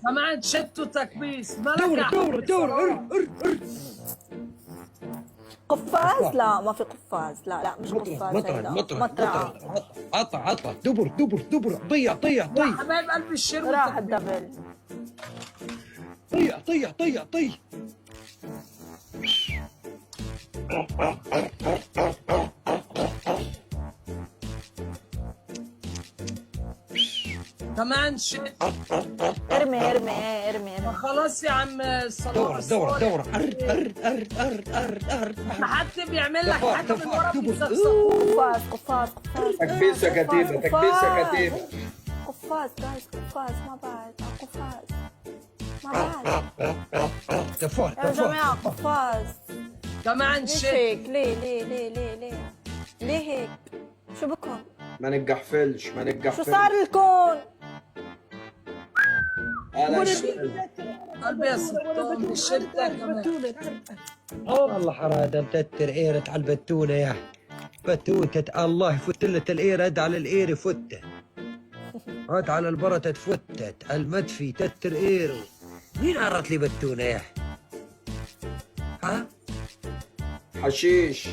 كمان شت وتكبيس مالك دورة يا دورة حبيبي دورة ار. قفاز؟ لا ما في قفاز، لا لا مش مطرة قفاز، مطرة هيدا مطرة مطرقة. مطرة عطا دبر يا طي حبايب قلبي الشير راح والتكبيس. الدبل. طي. كمان شت. ارمي. خلاص يا عم الصلاة دورة ار. ما حد بيعمل لك حاجة من ورا دبر. بيسخسخ. قفاز. تكبيسة كتيبة، تكبيسة كتيبة. قفاز جايز، قفاز ما بعد. قفاز ما بعد تفاح يا جماعة. قفاز. كمان ليش شت. هيك؟ ليه هيك؟ شو بكون؟ ما نقحفلش شو صار لكم؟ انا قلبي يا سلطان الشتة كمان. والله حرادة متتر ايرت على البتونة يا بتوتة، الله فتلت الايرة على الايرة فتة، هات على البرتة فتت المدفي تتر ايرو. مين عرت لي بتونة يا ها؟ حشيش.